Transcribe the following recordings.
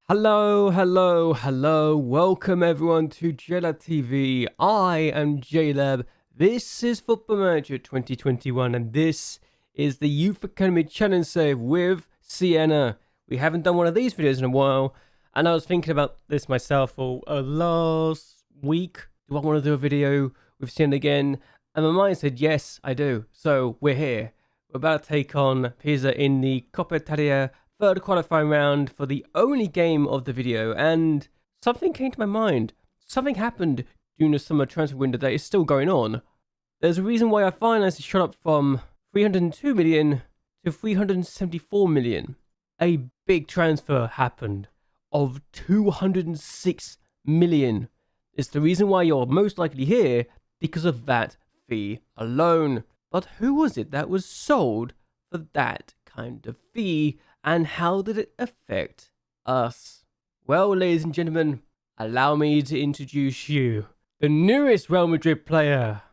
Hello. Welcome everyone to JLABTV. I am JLAB. This is Football Manager 2021 and this is the Youth Academy Challenge Save with Siena. We haven't done one of these videos in a while and I was thinking about this myself for last week. Do I want to do a video with Siena again? And my mind said yes, I do. So we're here. We're about to take on Pisa in the Coppa Italia third qualifying round for the only game of the video, and something came to my mind. Something happened during the summer transfer window that is still going on. There's a reason why our finances shot up from 302 million to 374 million. A big transfer happened of 206 million. It's the reason why you're most likely here, because of that fee alone. But who was it that was sold for that kind of fee? And how did it affect us? Well, ladies and gentlemen, allow me to introduce you. The newest Real Madrid player,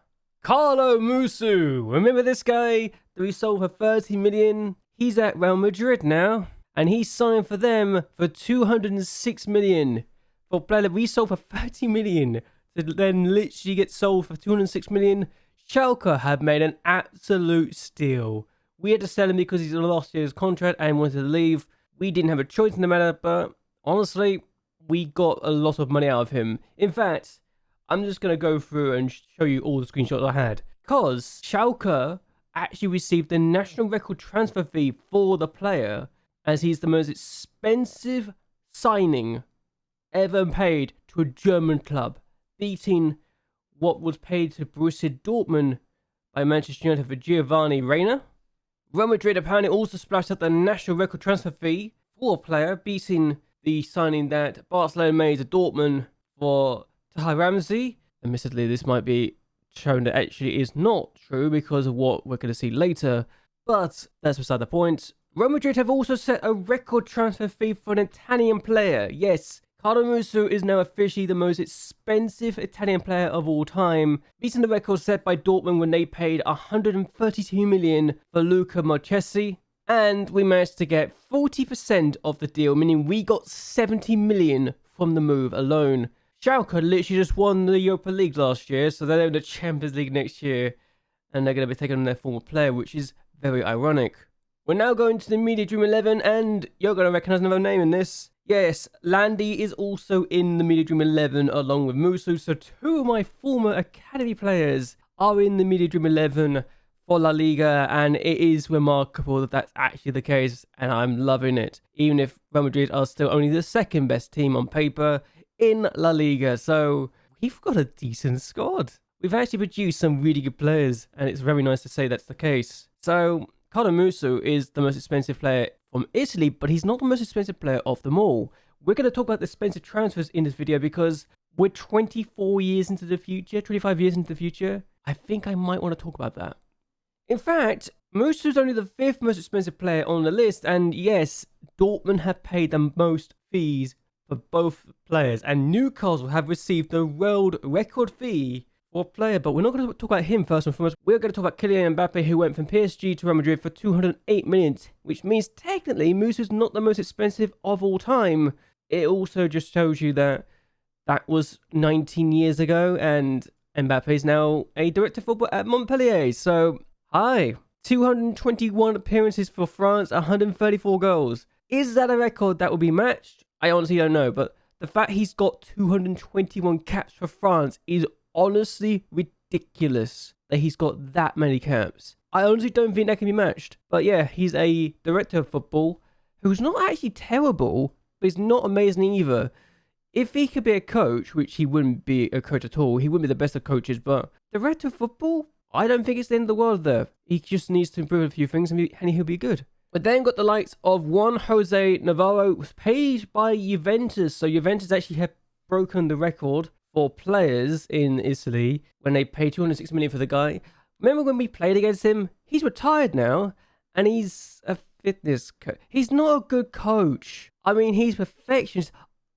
Carlo Musu. Remember this guy that we sold for 30 million? He's at Real Madrid now. And he signed for them for 206 million. For a player that we sold for 30 million to then literally get sold for 206 million. Schalke had made an absolute steal. We had to sell him because he's lost his contract and wanted to leave. We didn't have a choice in the matter, but honestly, we got a lot of money out of him. In fact, I'm just going to go through and show you all the screenshots I had. Because Schalke actually received the national record transfer fee for the player, as he's the most expensive signing ever paid to a German club, beating what was paid to Borussia Dortmund by Manchester United for Giovanni Reina. Real Madrid apparently also splashed out the national record transfer fee for a player, beating the signing that Barcelona made to Dortmund for Tahir Ramsey. Admittedly, this might be shown that actually is not true because of what we're going to see later, but that's beside the point. Real Madrid have also set a record transfer fee for an Italian player. Yes, Carlo Musu is now officially the most expensive Italian player of all time, beating the record set by Dortmund when they paid 132 million for Luca Marchesi. And we managed to get 40% of the deal, meaning we got 70 million from the move alone. Schalke literally just won the Europa League last year, so they're in the Champions League next year, and they're going to be taking on their former player, which is very ironic. We're now going to the Media Dream 11, and you're going to recognize another name in this. Yes, Landy is also in the Media Dream 11 along with Musu, so two of my former academy players are in the Media Dream 11 for La Liga, and it is remarkable that that's actually the case, and I'm loving it, even if Real Madrid are still only the second best team on paper in La Liga, so we've got a decent squad. We've actually produced some really good players, and it's very nice to say that's the case. So Carlo Musu is the most expensive player from Italy, but he's not the most expensive player of them all. We're going to talk about the expensive transfers in this video because we're 24 years into the future, 25 years into the future. I think I might want to talk about that. In fact, Musu's only the 5th most expensive player on the list, and yes, Dortmund have paid the most fees for both players, and Newcastle have received the world record fee for a player, but we're not going to talk about him first and foremost. We're going to talk about Kylian Mbappe, who went from PSG to Real Madrid for 208 million, which means technically Musu's not the most expensive of all time. It also just shows you that that was 19 years ago, and Mbappe is now a director of football at Montpellier. So, hi. 221 appearances for France, 134 goals. Is that a record that will be matched? I honestly don't know, but the fact he's got 221 caps for France is honestly ridiculous that he's got that many caps. I honestly don't think that can be matched. But yeah, he's a director of football who's not actually terrible, but he's not amazing either. If he could be a coach, which he wouldn't be a coach at all, he wouldn't be the best of coaches, but director of football, I don't think it's the end of the world there. He just needs to improve a few things and he'll be good. But then got the likes of Juan Jose Navarro, paid by Juventus. So Juventus actually have broken the record for players in Italy when they paid 206 million for the guy. Remember when we played against him? He's retired now, and he's a fitness coach. He's not a good coach. I mean, he's perfectionist.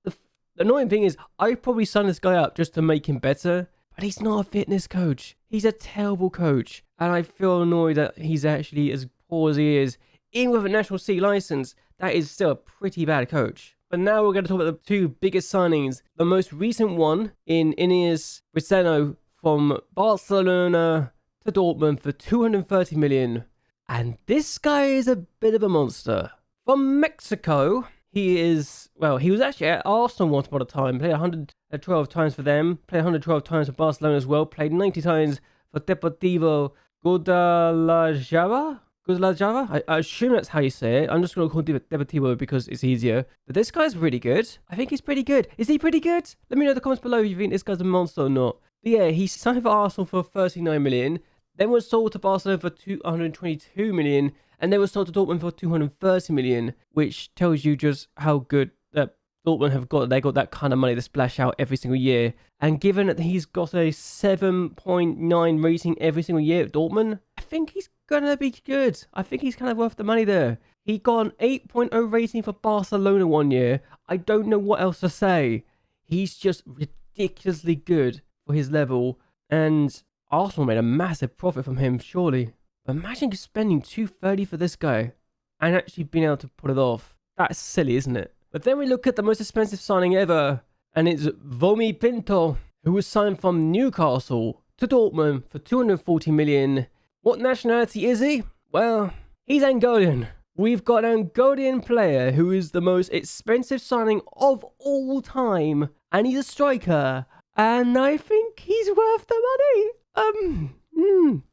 The annoying thing is, I probably signed this guy up just to make him better, but he's not a fitness coach. He's a terrible coach, and I feel annoyed that he's actually as poor as he is. Even with a National C license, that is still a pretty bad coach. But now we're going to talk about the two biggest signings. The most recent one in Iniesta Riceno from Barcelona to Dortmund for 230 million. And this guy is a bit of a monster. From Mexico, he is, well, he was actually at Arsenal once upon a time. Played 112 times for them. Played 112 times for Barcelona as well. Played 90 times for Deportivo Guadalajara. I assume that's how you say it. I'm just going to call it Deportivo because it's easier. But this guy's really good. I think he's pretty good. Is he pretty good? Let me know in the comments below if you think this guy's a monster or not. But yeah, he signed for Arsenal for 39 million. Then was sold to Barcelona for 222 million. And then was sold to Dortmund for 230 million. Which tells you just how good that Dortmund have got. They got that kind of money to splash out every single year. And given that he's got a 7.9 rating every single year at Dortmund, I think he's gonna be good. I think he's kind of worth the money there. He got an 8.0 rating for Barcelona one year. I don't know what else to say. He's just ridiculously good for his level. And Arsenal made a massive profit from him, surely. Imagine spending 230 for this guy and actually being able to pull it off. That's silly, isn't it? But then we look at the most expensive signing ever, and it's Vomi Pinto, who was signed from Newcastle to Dortmund for 240 million. What nationality is he? Well, he's Angolan. We've got an Angolan player who is the most expensive signing of all time, and he's a striker. And I think he's worth the money.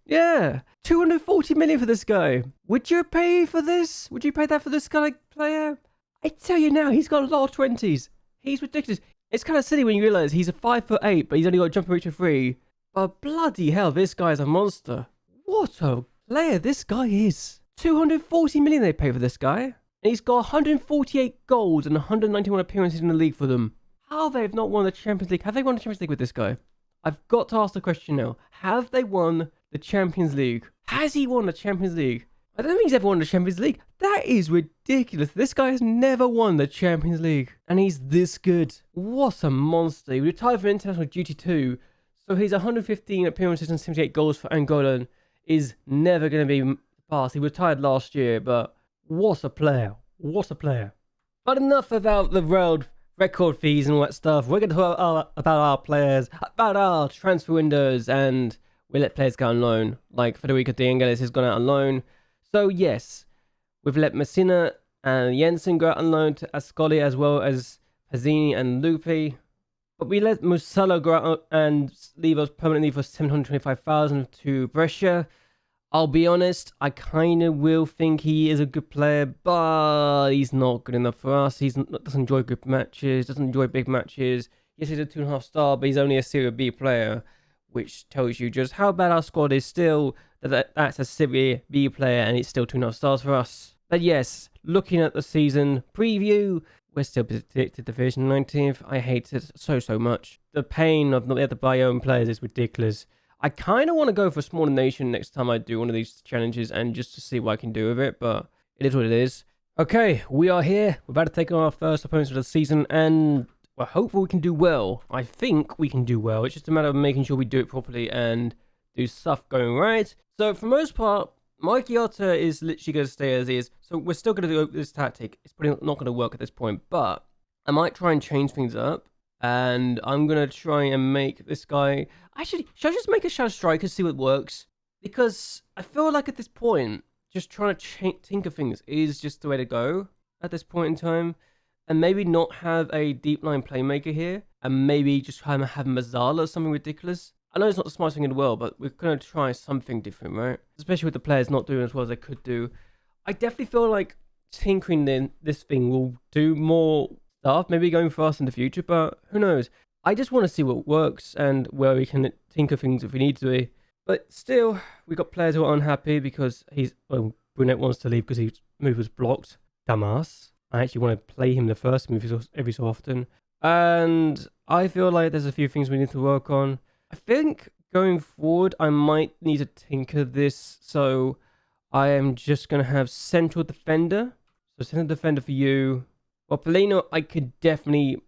Yeah. 240 million for this guy. Would you pay for this? Would you pay that for this kind of player? I tell you now, he's got a lot of 20s. He's ridiculous. It's kind of silly when you realise he's a 5'8", but he's only got a jumper reach of 3. But bloody hell, this guy's a monster. What a player this guy is. 240 million they pay for this guy. And he's got 148 goals and 191 appearances in the league for them. How they've not won the Champions League? Have they won the Champions League with this guy? I've got to ask the question now. Have they won the Champions League? Has he won the Champions League? I don't think he's ever won the Champions League. That is ridiculous. This guy has never won the Champions League. And he's this good. What a monster. He retired from international duty too. So his 115 appearances and 78 goals for Angola is never going to be passed. He retired last year, but what a player. What a player. But enough about the world record fees and all that stuff. We're going to talk about our players, about our transfer windows, and we let players go on loan. Like Federico De Angelis has gone out on loan. So yes, we've let Messina and Jensen go out on loan to Ascoli as well as Pazzini and Lupi. But we let Musala go out and leave us permanently for 725,000 to Brescia. I'll be honest, I kind of will think he is a good player, but he's not good enough for us. He doesn't enjoy good matches, doesn't enjoy big matches. Yes, he's a 2.5 star, but he's only a Serie B player, which tells you just how bad our squad is still. That's a Serie B player, and it's still 2.5 stars for us. But yes, looking at the season preview, we're still predicted to finish 19th. I hate it so much. The pain of not being able to buy your own players is ridiculous. I kind of want to go for a smaller nation next time I do one of these challenges and just to see what I can do with it, but it is what it is. Okay, we are here. We're about to take on our first opponents of the season, and we're hopeful we can do well. I think we can do well. It's just a matter of making sure we do it properly and do stuff going right. So for the most part, my Giotta is literally going to stay as is. So we're still going to do this tactic. It's probably not going to work at this point, but I might try and change things up. And I'm going to try and make this guy... Actually, should I just make a shadow striker, see what works? Because I feel like at this point, just trying to tinker things is just the way to go at this point in time. And maybe not have a deep line playmaker here. And maybe just have Mazzala or something ridiculous. I know it's not the smartest thing in the world, but we're going to try something different, right? Especially with the players not doing as well as they could do. I definitely feel like tinkering this thing will do more stuff, maybe going for us in the future, but who knows? I just want to see what works and where we can tinker things if we need to be. But still, we got players who are unhappy because Brunette wants to leave because his move was blocked. Dumbass. I actually want to play him the first move every so often. And I feel like there's a few things we need to work on. I think going forward, I might need to tinker this. So I am just going to have central defender. So central defender for you. Well, Polino, I could definitely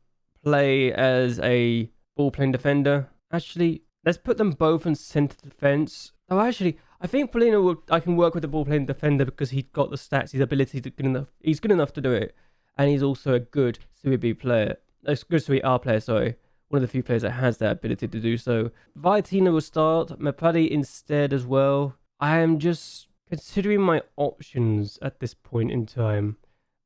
play as a ball-playing defender. Actually, let's put them both in centre defence. Oh, actually, I think Polino I can work with the ball-playing defender because he's got the stats, his ability to he's good enough to do it. and he's also a good Serie B player. A good Serie A player, sorry. One of the few players that has that ability to do so. Viatina will start, Mapadi instead as well. I am just considering my options at this point in time.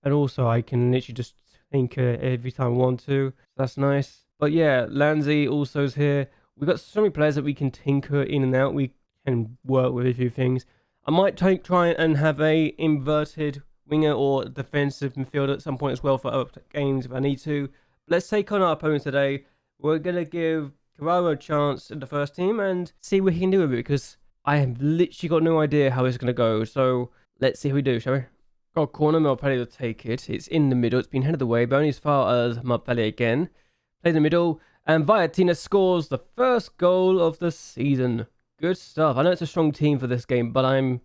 And also, I can literally just tinker every time I want to. That's nice. But yeah, Lanzi also is here. We've got so many players that we can tinker in and out. We can work with a few things. I might try and have a inverted winger or defensive midfielder at some point as well for other games if I need to. Let's take on our opponents today. We're going to give Carraro a chance in the first team and see what he can do with it, because I have literally got no idea how it's going to go. So let's see how we do, shall we? Got a corner, Marpelli will take it. It's in the middle. It's been headed away, but only as far as Marpelli again. Play in the middle, and Viatina scores the first goal of the season. Good stuff. I know it's a strong team for this game, but I'm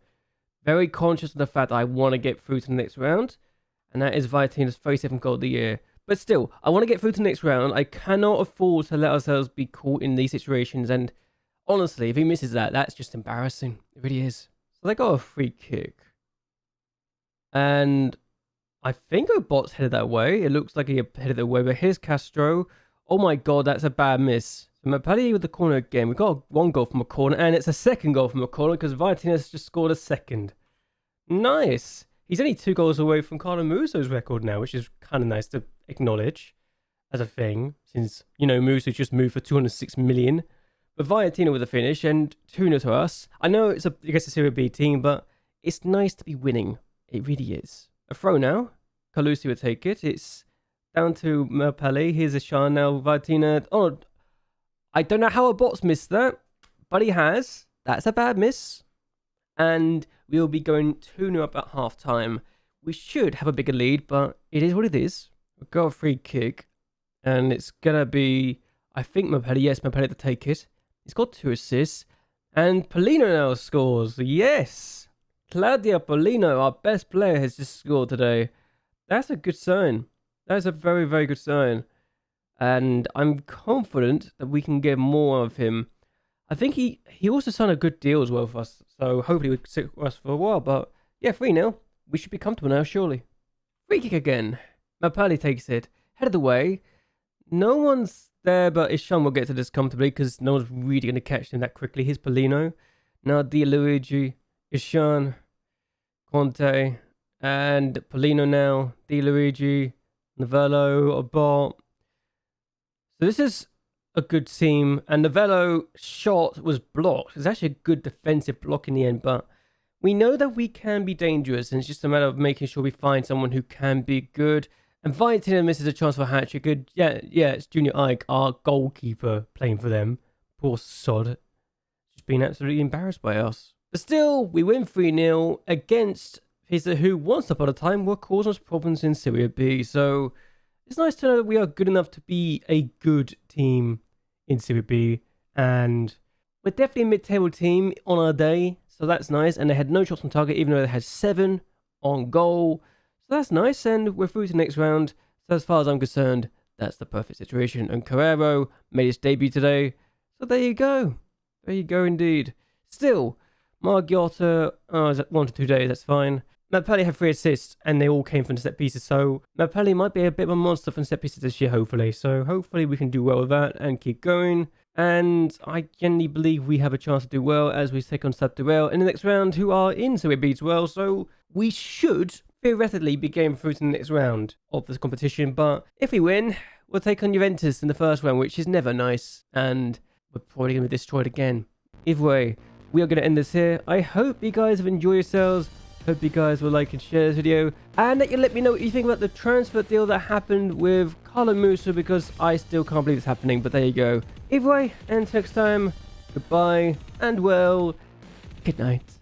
very conscious of the fact that I want to get through to the next round, and that is Viatina's 37th goal of the year. But still, I want to get through to the next round. I cannot afford to let ourselves be caught in these situations, and honestly, if he misses that, that's just embarrassing. It really is. So they got a free kick. And I think Obot's headed that way. It looks like he headed that way, but here's Castro. Oh my god, that's a bad miss. So Mapelli with the corner again. We've got one goal from a corner, and it's a second goal from a corner because Viatina's just scored a second. Nice. He's only 2 goals away from Carlo Musso's record now, which is kind of nice to acknowledge as a thing, since, you know, Musso just moved for 206 million. But Viatina with a finish, and 2-0 to us. I know it's I guess a Serie B team, but it's nice to be winning. It really is. A throw now. Calusi will take it. It's down to Mapelli. Here's a shot now. Viatina. Oh, I don't know how a bot's missed that, but he has. That's a bad miss. And we'll be going 2-0 up at half time. We should have a bigger lead, but it is what it is. We've got a free kick, and it's going to be, I think, Mapelli. Yes, Mapelli to take it. He's got 2 assists. And Polino now scores. Yes. Claudio Polino, our best player, has just scored today. That's a good sign. That is a very, very good sign. And I'm confident that we can get more of him. I think he also signed a good deal as well for us. So hopefully we can stick with us for a while. But yeah, 3-0. We should be comfortable now, surely. Free kick again. Mapelli takes it. Head of the way. No one's there, but Ishan will get to this comfortably because no one's really going to catch him that quickly. Here's Polino. Now Di Luigi, Ishan, Conte, and Polino now. Di Luigi, Novello, Obot. So this is a good team, and Novello's shot was blocked. It's actually a good defensive block in the end, but we know that we can be dangerous, and it's just a matter of making sure we find someone who can be good. And Viatina misses a chance for a hat-trick. Good, yeah, it's Junior Ike, our goalkeeper, playing for them. Poor sod. Just being absolutely embarrassed by us. But still, we win 3-0 against Pisa, who once upon a time were causing us problems in Serie B. So it's nice to know that we are good enough to be a good team in Serie B. And we're definitely a mid-table team on our day. So that's nice. And they had no shots on target, even though they had 7 on goal. So that's nice. And we're through to the next round. So as far as I'm concerned, that's the perfect situation. And Carraro made his debut today. So there you go. There you go indeed. Still, Margiotta, is that 1 to 2 days? That's fine. Mapelli had 3 assists, and they all came from set pieces. So Mapelli might be a bit of a monster from set pieces this year, hopefully. So hopefully we can do well with that and keep going. And I genuinely believe we have a chance to do well as we take on Stade Durel in the next round, who are in Serie B as well. So we should theoretically be going through to the next round of this competition. But if we win, we'll take on Juventus in the first round, which is never nice. And we're probably going to be destroyed again. Either way, we are going to end this here. I hope you guys have enjoyed yourselves. Hope you guys will like and share this video, and that you let me know what you think about the transfer deal that happened with Carlo Musso, because I still can't believe it's happening, but there you go. Either way, until next time, goodbye, and well, good night.